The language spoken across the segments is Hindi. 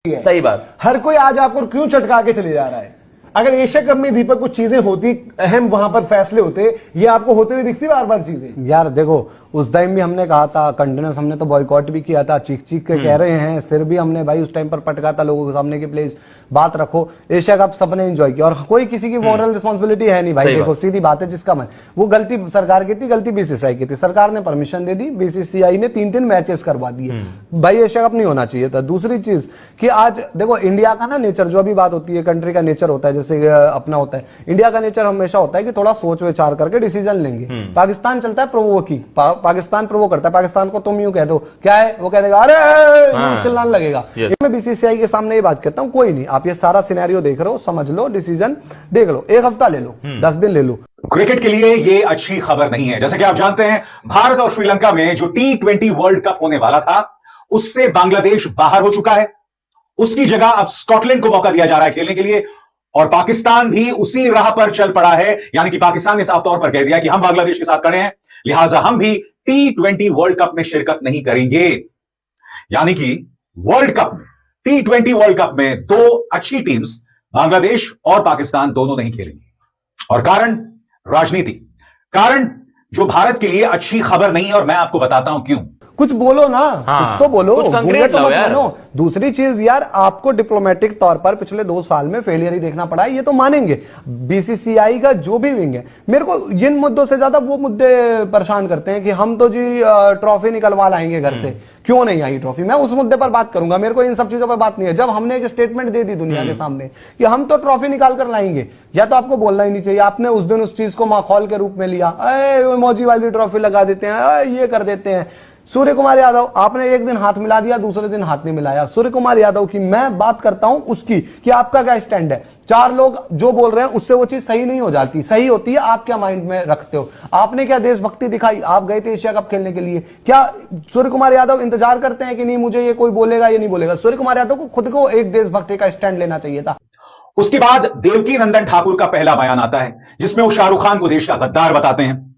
है। सही बात। हर कोई आज आपको क्यों चटका के चले जा रहा है? अगर एशिया कप में दीपक कुछ चीजें होती, अहम वहां पर फैसले होते, ये आपको होते हुए दिखती बार बार चीजें। यार देखो, उस टाइम भी हमने कहा था, कंटिन्यूस हमने तो बॉयकॉट भी किया था, चीख चीख के कह रहे हैं, सिर भी हमने भाई उस टाइम पर पटका था लोगों के सामने कि प्लीज बात रखो। एशिया कप सबने एंजॉय किया और कोई किसी की मॉरल रिस्पॉन्सिबिलिटी है नहीं भाई। देखो सीधी बात है, जिसका मन, वो गलती सरकार की थी, गलती बीसीसीआई की थी। सरकार ने परमिशन दे दी, बीसीसीआई ने 3-3 मैचेस करवा दिए। भाई एशिया कप नहीं होना चाहिए था। दूसरी चीज कि आज देखो इंडिया का ना नेचर, जो भी बात होती है कंट्री का नेचर होता है, जैसे अपना होता है, इंडिया का नेचर हमेशा होता है कि थोड़ा सोच विचार करके डिसीजन लेंगे। पाकिस्तान चलता है प्रोवोकिंग, पाकिस्तान प्रोवोक करता है। पाकिस्तान को तुम यूं कह दो, क्या है, वो कह देगा अरे चिल्लाने लगेगा। मैं बीसीसीआई के सामने ये बात करता हूं, कोई नहीं, आप ये सारा सिनेरियो देख रहे हो, समझ लो, डिसीजन देख लो, 1 हफ्ता ले लो, 10 दिन ले लो। क्रिकेट के लिए ये अच्छी खबर नहीं है। जैसे कि आप जानते हैं, भारत और श्रीलंका में जो T20 वर्ल्ड कप होने वाला था, उससे बांग्लादेश बाहर हो चुका है। उसकी जगह अब स्कॉटलैंड को मौका दिया जा रहा है खेलने के लिए, और पाकिस्तान भी उसी राह पर चल पड़ा है। यानी कि पाकिस्तान ने साफ तौर पर कह दिया कि हम बांग्लादेश के साथ खड़े हैं, लिहाजा हम भी T20 वर्ल्ड कप में शिरकत नहीं करेंगे। यानी कि वर्ल्ड कप में, T20 वर्ल्ड कप में 2 अच्छी टीम्स, बांग्लादेश और पाकिस्तान, दोनों नहीं खेलेंगे। और कारण राजनीति, कारण जो भारत के लिए अच्छी खबर नहीं है, और मैं आपको बताता हूं क्यों। कुछ बोलो ना, कुछ तो बोलो, कुछ कंक्रीट लाओ यार। दूसरी चीज यार, आपको डिप्लोमेटिक तौर पर पिछले 2 साल में फेलियर ही देखना पड़ा है, ये तो मानेंगे। बीसीसीआई का जो भी विंग है, मेरे को जिन मुद्दों से ज्यादा वो मुद्दे परेशान करते हैं कि हम तो जी ट्रॉफी निकलवा लाएंगे घर से, क्यों नहीं आई ट्रॉफी। मैं उस मुद्दे पर बात करूंगा, मेरे को इन सब चीजों पर बात नहीं है। जब हमने एक स्टेटमेंट दे दी दुनिया के सामने कि हम तो ट्रॉफी निकाल कर लाएंगे, या तो आपको बोलना ही नहीं चाहिए। आपने उस दिन उस चीज को माखौल के रूप में लिया, इमोजी वाली ट्रॉफी लगा देते हैं, ये कर देते हैं। सूर्य कुमार यादव, आपने एक दिन हाथ मिला दिया, दूसरे दिन हाथ नहीं मिलाया। सूर्य कुमार यादव की मैं बात करता हूं उसकी, कि आपका क्या स्टैंड है। 4 लोग जो बोल रहे हैं उससे वो चीज सही नहीं हो जाती, सही होती है आप क्या माइंड में रखते हो। आपने क्या देशभक्ति दिखाई, आप गए थे एशिया कप खेलने के लिए। क्या सूर्य कुमार यादव इंतजार करते हैं कि नहीं मुझे ये कोई बोलेगा, ये नहीं बोलेगा। सूर्य कुमार यादव को खुद को एक देशभक्ति का स्टैंड लेना चाहिए था। उसके बाद देवकी नंदन ठाकुर का पहला बयान आता है, जिसमें वो शाहरुख खान को देश का गद्दार बताते हैं।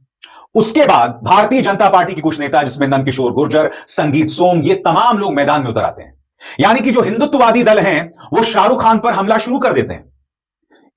उसके बाद भारतीय जनता पार्टी के कुछ नेता, जिसमें नंदकिशोर गुर्जर, संगीत सोम, ये तमाम लोग मैदान में उतर आते हैं। यानी कि जो हिंदुत्ववादी दल हैं, वो शाहरुख खान पर हमला शुरू कर देते हैं।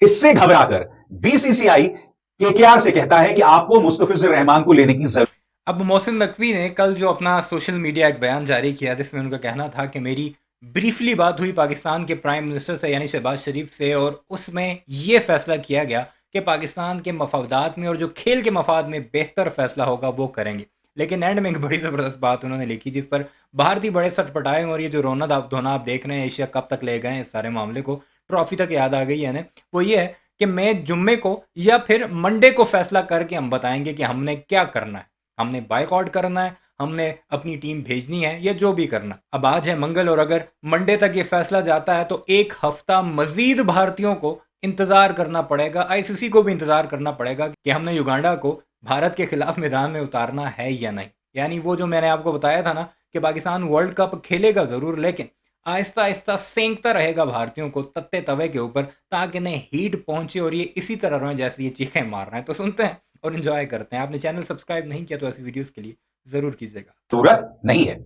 इससे घबराकर बीसीसीआई केकेआर से कहता है कि आपको मुस्तफिजुर रहमान को लेने की जरूरत। अब मोहसिन नकवी ने कल जो अपना सोशल मीडिया एक बयान जारी किया, जिसमें उनका कहना था कि मेरी ब्रीफली बात हुई पाकिस्तान के प्राइम मिनिस्टर से यानी शहबाज शरीफ से, और उसमें यह फैसला किया गया कि पाकिस्तान के मफादात में और जो खेल के मफाद में बेहतर फैसला होगा वो करेंगे। लेकिन एंड में एक बड़ी ज़बरदस्त बात उन्होंने लिखी, जिस पर भारतीय बड़े सटपटाए, और ये जो रोना धोना आप देख रहे हैं, एशिया कब तक ले गए इस सारे मामले को, ट्रॉफी तक याद आ गई है ना। वो ये है कि मैं जुम्मे को या फिर मंडे को फैसला करके हम बताएंगे कि हमने क्या करना है। हमने बाइकआउट करना है, हमने अपनी टीम भेजनी है, या जो भी करना। अब आज है मंगल, और अगर मंडे तक ये फैसला जाता है तो 1 हफ्ता मजीद भारतीयों को इंतजार करना पड़ेगा। आईसीसी को भी इंतजार करना पड़ेगा कि हमने युगांडा को भारत के खिलाफ मैदान में उतारना है या नहीं। यानी वो जो मैंने आपको बताया था ना कि पाकिस्तान वर्ल्ड कप खेलेगा जरूर, लेकिन आहिस्ता आहिस्ता सेंकता रहेगा भारतीयों को तत्ते तवे के ऊपर, ताकि इन्हें हीट पहुंचे और ये इसी तरह रहें जैसे ये चीखें मार रहे हैं। तो सुनते हैं और एंजॉय करते हैं। आपने चैनल सब्सक्राइब नहीं किया तो ऐसी वीडियोस के लिए जरूर कीजिएगा। जरूरत नहीं है।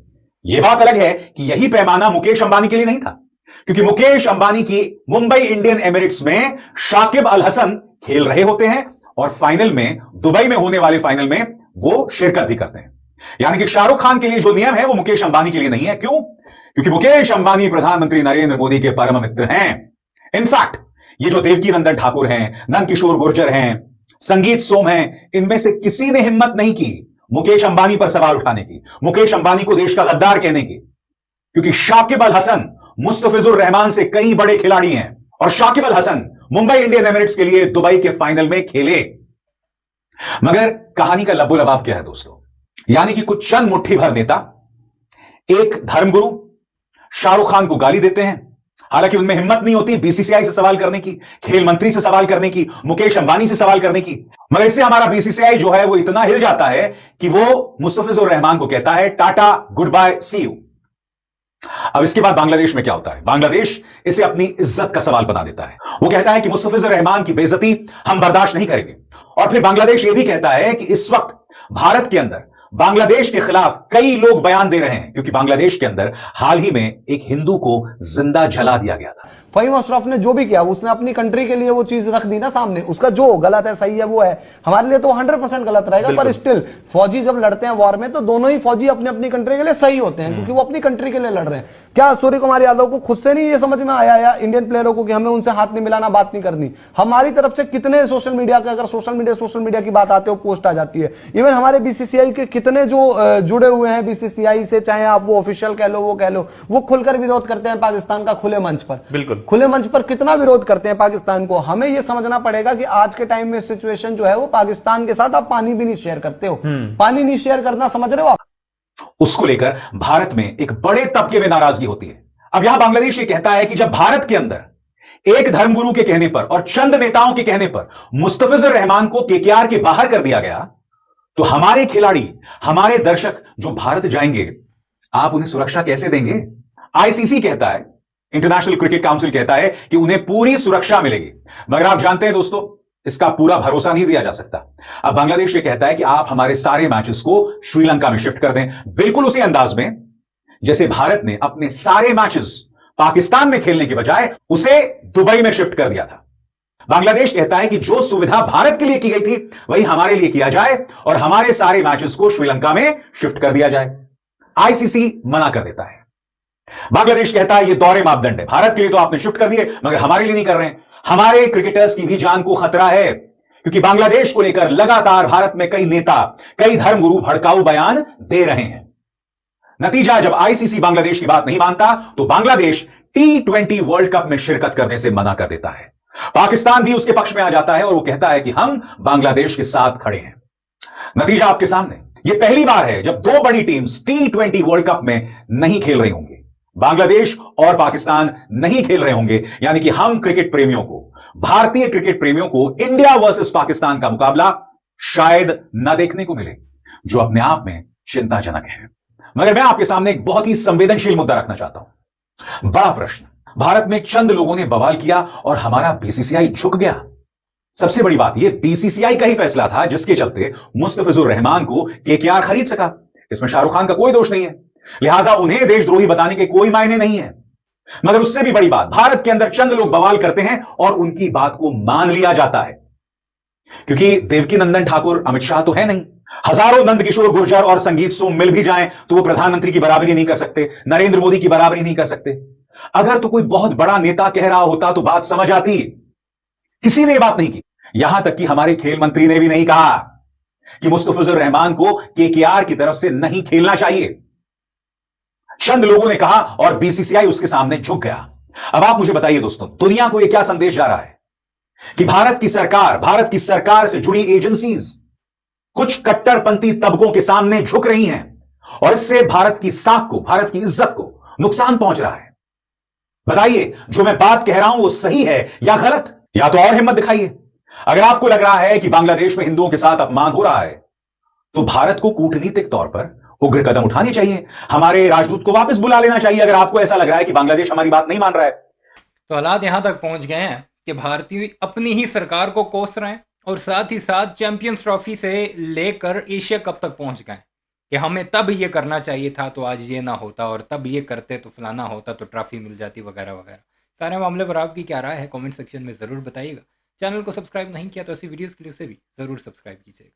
यह बात अलग है कि यही पैमाना मुकेश अंबानी के लिए नहीं था, क्योंकि मुकेश अंबानी की मुंबई इंडियन एमिरेट्स में शाकिब अल हसन खेल रहे होते हैं, और फाइनल में, दुबई में होने वाले फाइनल में वो शिरकत भी करते हैं। यानी कि शाहरुख खान के लिए जो नियम है वो मुकेश अंबानी के लिए नहीं है। क्यों? क्योंकि मुकेश अंबानी प्रधानमंत्री नरेंद्र मोदी के परम मित्र हैं। इनफैक्ट ये जो देवकी नंदन ठाकुर हैं, नंदकिशोर गुर्जर हैं, संगीत सोम हैं, इनमें से किसी ने हिम्मत नहीं की मुकेश अंबानी पर सवाल उठाने की, मुकेश अंबानी को देश का गद्दार कहने की। क्योंकि शाकिब अल हसन मुस्तफिजुर रहमान से कई बड़े खिलाड़ी हैं, और शाकिब अल हसन मुंबई इंडियन एमिरेट्स के लिए दुबई के फाइनल में खेले। मगर कहानी का लबो लबाब क्या है दोस्तों? यानी कि कुछ चंद मुट्ठी भर नेता एक धर्मगुरु शाहरुख खान को गाली देते हैं। हालांकि उनमें हिम्मत नहीं होती बीसीसीआई से सवाल करने की, खेल मंत्री से सवाल करने की, मुकेश अंबानी से सवाल करने की। मगर इससे हमारा बीसीसीआई जो है वो इतना हिल जाता है कि वो मुस्तफिजुर रहमान को कहता है tata, goodbye, see you. अब इसके बाद बांग्लादेश में क्या होता है? बांग्लादेश इसे अपनी इज्जत का सवाल बना देता है। वो कहता है कि मुस्तफिजुर रहमान की बेइज्जती हम बर्दाश्त नहीं करेंगे। और फिर बांग्लादेश यह भी कहता है कि इस वक्त भारत के अंदर बांग्लादेश के खिलाफ कई लोग बयान दे रहे हैं, क्योंकि बांग्लादेश के अंदर हाल ही में एक हिंदू को जिंदा जला दिया गया था। फहीम अशरफ ने जो भी किया उसने अपनी कंट्री के लिए वो चीज रख दी ना सामने, उसका जो गलत है सही है वो है, हमारे लिए तो 100% गलत रहेगा, पर स्टिल फौजी जब लड़ते हैं वॉर में तो दोनों ही फौजी अपनी अपनी कंट्री के लिए सही होते हैं, क्योंकि वो अपनी कंट्री के लिए लड़ रहे हैं। क्या सूर्य कुमार यादव को खुद से नहीं ये समझ में आया या इंडियन प्लेयरों को कि हमें उनसे हाथ नहीं मिलाना, बात नहीं करनी? हमारी तरफ से कितने सोशल मीडिया के, अगर सोशल मीडिया की बात आती है, पोस्ट आ जाती है। इवन हमारे बीसीसीआई के कितने जो जुड़े हुए हैं बीसीसीआई से, चाहे आप वो ऑफिशियल कह लो, वो खुलकर विरोध करते हैं पाकिस्तान का खुले मंच पर। बिल्कुल खुले मंच पर कितना विरोध करते हैं पाकिस्तान को। हमें यह समझना पड़ेगा कि आज के टाइम में सिचुएशन जो है वो पाकिस्तान के साथ आप पानी भी नहीं शेयर करते हो, पानी नहीं शेयर करना, समझ रहे हो आप? उसको लेकर भारत में एक बड़े तबके में नाराजगी होती है। अब यहां बांग्लादेश ये कहता है कि जब भारत के अंदर एक धर्मगुरु के कहने पर और चंद नेताओं के कहने पर मुस्तफिजुर रहमान को केकेआर के बाहर कर दिया गया, तो हमारे खिलाड़ी, हमारे दर्शक जो भारत जाएंगे, आप उन्हें सुरक्षा कैसे देंगे? आईसीसी कहता है, इंटरनेशनल क्रिकेट काउंसिल कहता है कि उन्हें पूरी सुरक्षा मिलेगी, मगर आप जानते हैं दोस्तों, इसका पूरा भरोसा नहीं दिया जा सकता। अब बांग्लादेश ये कहता है कि आप हमारे सारे मैचेस को श्रीलंका में शिफ्ट कर दें, बिल्कुल उसी अंदाज में जैसे भारत ने अपने सारे मैचेस पाकिस्तान में खेलने के बजाय उसे दुबई में शिफ्ट कर दिया था। बांग्लादेश कहता है कि जो सुविधा भारत के लिए की गई थी वही हमारे लिए किया जाए और हमारे सारे मैचेस को श्रीलंका में शिफ्ट कर दिया जाए। आईसीसी मना कर देता है। बांग्लादेश कहता है ये दोहरे मापदंड है, भारत के लिए तो आपने शिफ्ट कर दिए मगर हमारे लिए नहीं कर रहे हैं। हमारे क्रिकेटर्स की भी जान को खतरा है, क्योंकि बांग्लादेश को लेकर लगातार भारत में कई नेता, कई धर्मगुरु भड़काऊ बयान दे रहे हैं। नतीजा, जब आईसीसी बांग्लादेश की बात नहीं मानता तो बांग्लादेश T20 वर्ल्ड कप में शिरकत करने से मना कर देता है। पाकिस्तान भी उसके पक्ष में आ जाता है और वो कहता है कि हम बांग्लादेश के साथ खड़े हैं। नतीजा आपके सामने, यह पहली बार है जब दो बड़ी टीम्स T20 वर्ल्ड कप में नहीं खेल रही होंगी। बांग्लादेश और पाकिस्तान नहीं खेल रहे होंगे, यानी कि हम क्रिकेट प्रेमियों को, भारतीय क्रिकेट प्रेमियों को इंडिया वर्सेस पाकिस्तान का मुकाबला शायद न देखने को मिले, जो अपने आप में चिंताजनक है। मगर मैं आपके सामने एक बहुत ही संवेदनशील मुद्दा रखना चाहता हूं। बड़ा प्रश्न, भारत में चंद लोगों ने बवाल किया और हमारा बीसीसीआई झुक गया। सबसे बड़ी बात, यह बीसीसीआई का ही फैसला था जिसके चलते मुस्तफिजुर रहमान को केकेआर खरीद सका। इसमें शाहरुख खान का कोई दोष नहीं है, लिहाजा उन्हें देशद्रोही बताने के कोई मायने नहीं है। मगर उससे भी बड़ी बात, भारत के अंदर चंद लोग बवाल करते हैं और उनकी बात को मान लिया जाता है, क्योंकि देवकी नंदन ठाकुर अमित शाह तो है नहीं। हजारों नंदकिशोर गुर्जर और संगीत सोम मिल भी जाएं तो वो प्रधानमंत्री की बराबरी नहीं कर सकते, नरेंद्र मोदी की बराबरी नहीं कर सकते। अगर तो कोई बहुत बड़ा नेता कह रहा होता तो बात समझ आती। किसी ने बात नहीं की, यहां तक कि हमारे खेल मंत्री ने भी नहीं कहा कि मुस्तफिजुर रहमान को केकेआर की तरफ से नहीं खेलना चाहिए। चंद लोगों ने कहा और बीसीसीआई उसके सामने झुक गया। अब आप मुझे बताइए दोस्तों, दुनिया को यह क्या संदेश जा रहा है कि भारत की सरकार से जुड़ी एजेंसीज कुछ कट्टरपंथी तबकों के सामने झुक रही हैं और इससे भारत की साख को, भारत की इज्जत को नुकसान पहुंच रहा है। बताइए, जो मैं बात कह रहा हूं वो सही है या गलत, या तो और हिम्मत दिखाइए। अगर आपको लग रहा है कि बांग्लादेश में हिंदुओं के साथ अपमान हो रहा है तो भारत को कूटनीतिक तौर पर उग्र कदम उठाने चाहिए, हमारे राजदूत को वापस बुला लेना चाहिए, अगर आपको ऐसा लग रहा है कि बांग्लादेश हमारी बात नहीं मान रहा है। तो हालात यहां तक पहुंच गए हैं कि भारतीय अपनी ही सरकार को कोस रहे हैं और साथ ही साथ चैंपियंस ट्रॉफी से लेकर एशिया कप तक पहुंच गए कि हमें तब ये करना चाहिए था तो आज ये ना होता, और तब ये करते तो फलाना होता तो ट्रॉफी मिल जाती, वगैरह वगैरह। सारे मामले पर आपकी क्या राय है कमेंट सेक्शन में ज़रूर बताइएगा। चैनल को सब्सक्राइब नहीं किया तो ऐसी वीडियोस के लिए उसे भी ज़रूर सब्सक्राइब कीजिएगा।